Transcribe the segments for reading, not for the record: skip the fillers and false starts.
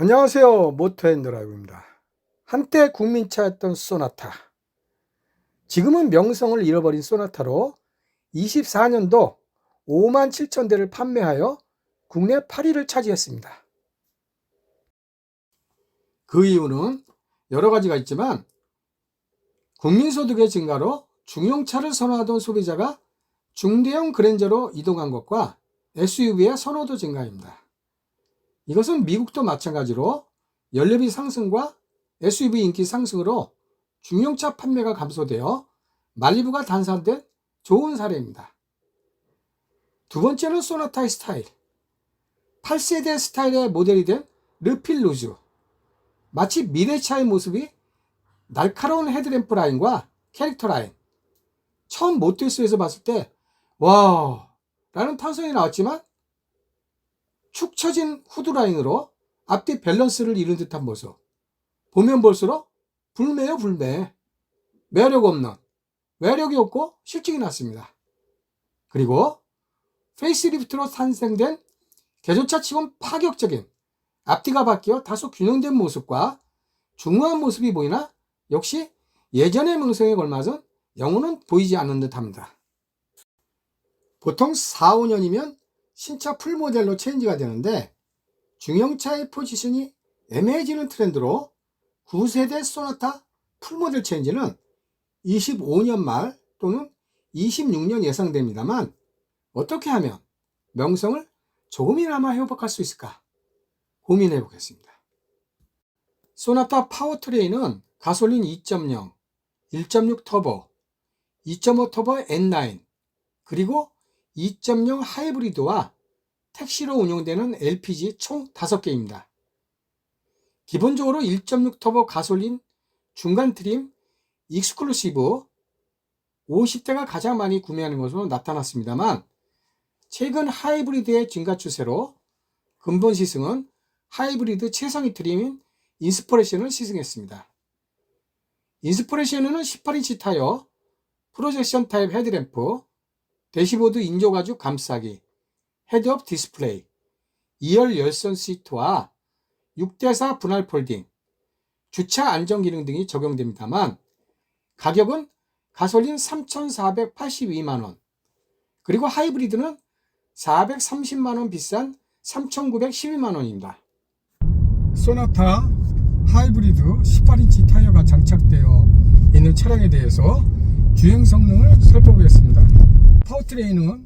안녕하세요. 모토앤드라이브입니다. 한때 국민차였던 소나타, 지금은 명성을 잃어버린 소나타로 24년도 5만 7천 대를 판매하여 국내 8위를 차지했습니다. 그 이유는 여러 가지가 있지만 국민소득의 증가로 중형차를 선호하던 소비자가 중대형 그랜저로 이동한 것과 SUV의 선호도 증가입니다. 이것은 미국도 마찬가지로 연료비 상승과 SUV 인기 상승으로 중형차 판매가 감소되어 말리부가 단산된 좋은 사례입니다. 두 번째는 소나타의 스타일. 8세대 스타일의 모델이 된 르필루즈. 마치 미래차의 모습이 날카로운 헤드램프 라인과 캐릭터 라인. 처음 모텔스에서 봤을 때 와 라는 탄성이 나왔지만 축 처진 후드 라인으로 앞뒤 밸런스를 잃은 듯한 모습. 보면 볼수록 불매요, 불매. 매력 없는, 외력이 없고 실증이 났습니다. 그리고 페이스리프트로 탄생된 개조차 치곤 파격적인 앞뒤가 바뀌어 다소 균형된 모습과 중후한 모습이 보이나 역시 예전의 명성에 걸맞은 영혼은 보이지 않는 듯합니다. 보통 4, 5년이면 신차 풀모델로 체인지가 되는데 중형차의 포지션이 애매해지는 트렌드로 9세대 소나타 풀모델 체인지는 25년 말 또는 26년 예상됩니다만 어떻게 하면 명성을 조금이나마 회복할 수 있을까 고민해 보겠습니다. 소나타 파워트레인은 가솔린 2.0, 1.6 터보, 2.5 터보 N9 그리고 2.0 하이브리드와 택시로 운용되는 LPG 총 5개입니다. 기본적으로 1.6 터보 가솔린 중간 트림 익스클루시브 50대가 가장 많이 구매하는 것으로 나타났습니다만 최근 하이브리드의 증가 추세로 근본 시승은 하이브리드 최상위 트림인 인스퍼레이션을 시승했습니다. 인스퍼레이션은 18인치 타이어, 프로젝션 타입 헤드램프, 대시보드 인조가죽 감싸기, 헤드업 디스플레이, 2열 열선 시트와 6대4 분할 폴딩, 주차 안전 기능 등이 적용됩니다만 가격은 가솔린 3,482만원, 그리고 하이브리드는 430만원 비싼 3,912만원입니다. 소나타 하이브리드 18인치 타이어가 장착되어 있는 차량에 대해서 주행 성능을 살펴보겠습니다. 파워트레인은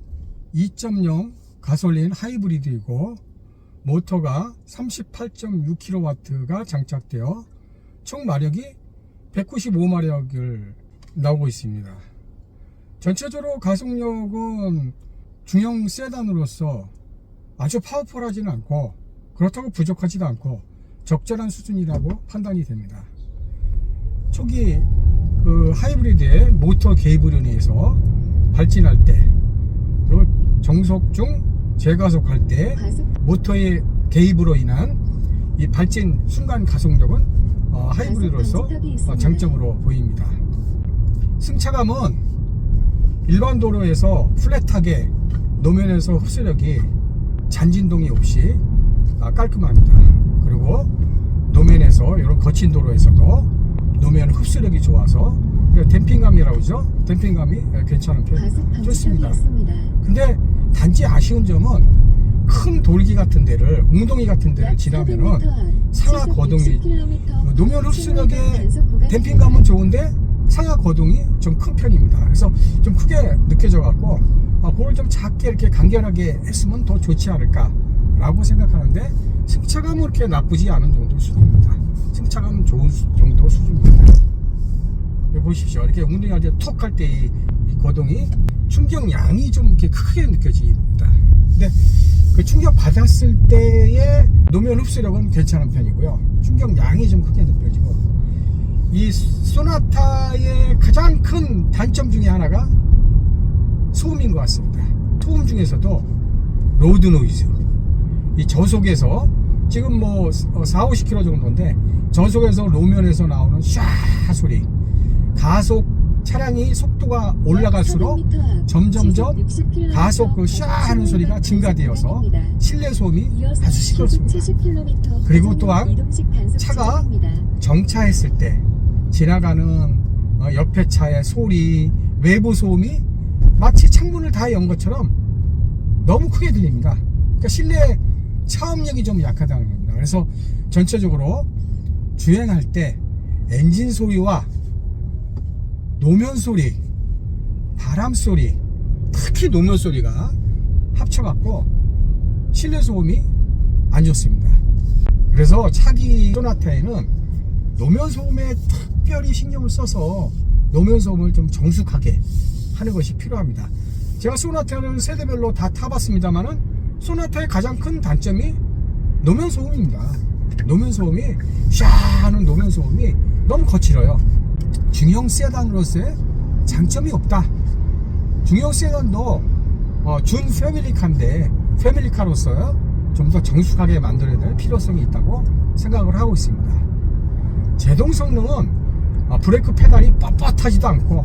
2.0 가솔린 하이브리드이고 모터가 38.6kW가 장착되어 총 마력이 195마력을 나오고 있습니다. 전체적으로 가속력은 중형 세단으로서 아주 파워풀하지는 않고 그렇다고 부족하지도 않고 적절한 수준이라고 판단이 됩니다. 초기 하이브리드의 모터 개입으로 인해서 발진할 때 그리고 정속 중 재가속할 때 모터의 개입으로 인한 이 발진 순간 가속력은 하이브리드로서 장점으로 보입니다. 승차감은 일반 도로에서 플랫하게 노면에서 흡수력이 잔진동이 없이 깔끔합니다. 그리고 노면에서 이런 거친 도로에서도 노면 흡수력이 좋아서 댐핑감이라고 하죠. 댐핑감이 괜찮은 편 좋습니다. 근데 단지 아쉬운 점은 큰 돌기 같은 데를 웅덩이 같은 데를 지나면은 상하 거동이 노면 흡수력의 댐핑감은 좋은데 상하 거동이 좀 큰 편입니다. 그래서 좀 크게 느껴져 갖고 그걸 좀 작게 이렇게 간결하게 했으면 더 좋지 않을까 라고 생각하는데 승차감은 그렇게 나쁘지 않은 정도 수준입니다. 승차감은 좋은 정도 수준입니다. 여기 보십시오. 이렇게 운동할 때 톡 할 때 이 거동이 충격량이 좀 이렇게 크게 느껴집니다. 근데 그 충격 받았을 때의 노면 흡수력은 괜찮은 편이고요. 충격량이 좀 크게 느껴지고 이 소나타의 가장 큰 단점 중에 하나가 소음인 것 같습니다. 소음 중에서도 로드 노이즈, 이 저속에서 지금 뭐 4, 50km 정도인데 저속에서 로면에서 나오는 샤 소리, 가속 차량이 속도가 올라갈수록 점점점 가속 샤 하는 소리가 증가되어서 실내 소음이 아주 시끄럽습니다. 그리고 또한 차가 정차했을 때 지나가는 옆에 차의 소리, 외부 소음이 마치 창문을 다 연 것처럼 너무 크게 들립니다. 그러니까 실내 차음력이 좀 약하다는 겁니다. 그래서 전체적으로 주행할 때 엔진 소리와 노면 소리, 바람 소리, 특히 노면 소리가 합쳐갖고 실내 소음이 안 좋습니다. 그래서 차기 소나타에는 노면 소음에 특별히 신경을 써서 노면 소음을 좀 정숙하게 하는 것이 필요합니다. 제가 소나타를 세대별로 다 타봤습니다만은 소나타의 가장 큰 단점이 노면 소음입니다. 노면 소음이 샤 하는 노면 소음이 너무 거칠어요. 중형 세단으로서의 장점이 없다. 중형 세단도 준 패밀리카인데 패밀리카로서 좀 더 정숙하게 만들어야 될 필요성이 있다고 생각을 하고 있습니다. 제동 성능은 브레이크 페달이 뻣뻣하지도 않고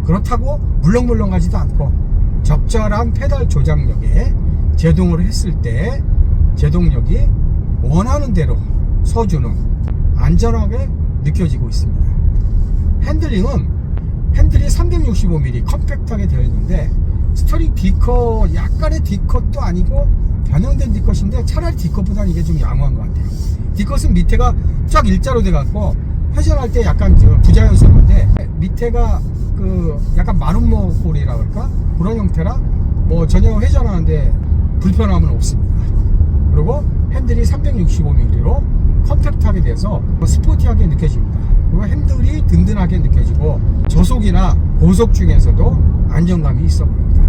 그렇다고 물렁물렁하지도 않고 적절한 페달 조작력에 제동을 했을 때 제동력이 원하는 대로 서주는 안전하게 느껴지고 있습니다. 핸들이 365mm 컴팩트하게 되어 있는데 스토링 D컷 약간의 D컷도 아니고 변형된 D컷인데 차라리 D컷보다는 이게 좀 양호한 것 같아요. D컷은 밑에가 쫙 일자로 돼 갖고 회전할 때 약간 부자연스러운데 밑에가 약간 마름모 꼴이라 그럴까 그런 형태라 뭐 전혀 회전하는데 불편함은 없습니다. 그리고 핸들이 365mm로 컴팩트하게 돼서 스포티하게 느껴집니다. 그리고 핸들이 든든하게 느껴지고 저속이나 고속 중에서도 안정감이 있어 보입니다.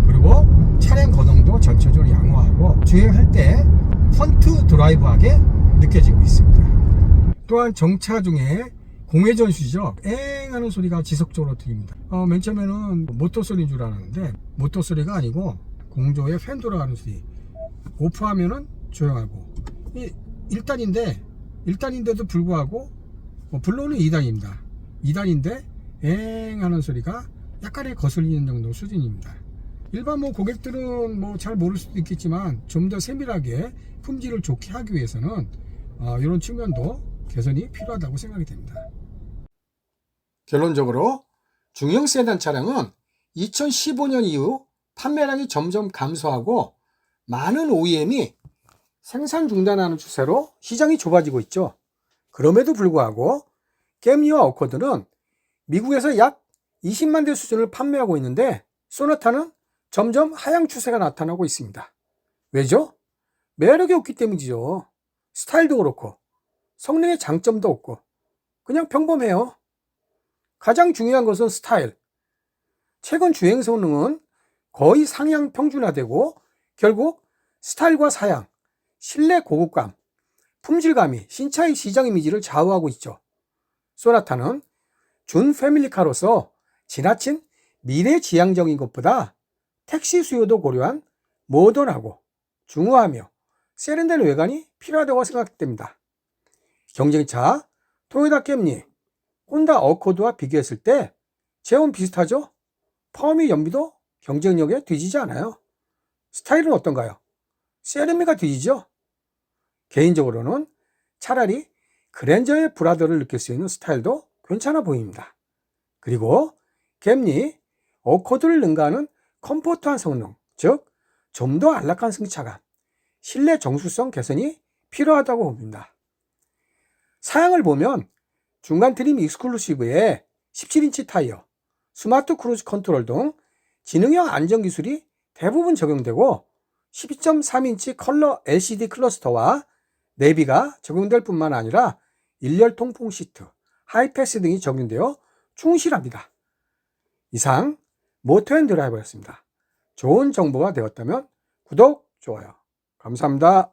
그리고 차량 거동도 전체적으로 양호하고 주행할 때 프런트 드라이브하게 느껴지고 있습니다. 또한 정차 중에 공회전수죠. 엥 하는 소리가 지속적으로 들립니다. 맨 처음에는 모터 소리인 줄 알았는데 모터 소리가 아니고 공조에 팬 돌아가는 소리. 오프하면은 조용하고 1단인데도 불구하고 블로우는 2단입니다. 2단인데 엥 하는 소리가 약간의 거슬리는 정도 수준입니다. 일반 고객들은 잘 모를 수도 있겠지만 좀 더 세밀하게 품질을 좋게 하기 위해서는 이런 측면도 개선이 필요하다고 생각이 됩니다. 결론적으로 중형 세단 차량은 2015년 이후 판매량이 점점 감소하고 많은 OEM이 생산 중단하는 추세로 시장이 좁아지고 있죠. 그럼에도 불구하고 캠리와 어코드는 미국에서 약 20만 대 수준을 판매하고 있는데 소나타는 점점 하향 추세가 나타나고 있습니다. 왜죠? 매력이 없기 때문이죠. 스타일도 그렇고 성능의 장점도 없고 그냥 평범해요. 가장 중요한 것은 스타일. 최근 주행 성능은 거의 상향 평준화되고 결국 스타일과 사양, 실내 고급감, 품질감이 신차의 시장 이미지를 좌우하고 있죠. 소나타는 준 패밀리카로서 지나친 미래지향적인 것보다 택시 수요도 고려한 모던하고 중후하며 세련된 외관이 필요하다고 생각됩니다. 경쟁차 토요타 캠리, 혼다 어코드와 비교했을 때 제원 비슷하죠? 파워 연비도 경쟁력에 뒤지지 않아요. 스타일은 어떤가요? 세련미가 뒤지죠? 개인적으로는 차라리 그랜저의 브라더를 느낄 수 있는 스타일도 괜찮아 보입니다. 그리고 캠리, 어코드를 능가하는 컴포트한 성능, 즉 좀 더 안락한 승차감, 실내 정수성 개선이 필요하다고 봅니다. 사양을 보면 중간 트림 익스클루시브에 17인치 타이어, 스마트 크루즈 컨트롤 등 지능형 안전 기술이 대부분 적용되고 12.3인치 컬러 LCD 클러스터와 내비가 적용될 뿐만 아니라 일렬 통풍 시트, 하이패스 등이 적용되어 충실합니다. 이상 모터앤드라이버였습니다. 좋은 정보가 되었다면 구독, 좋아요. 감사합니다.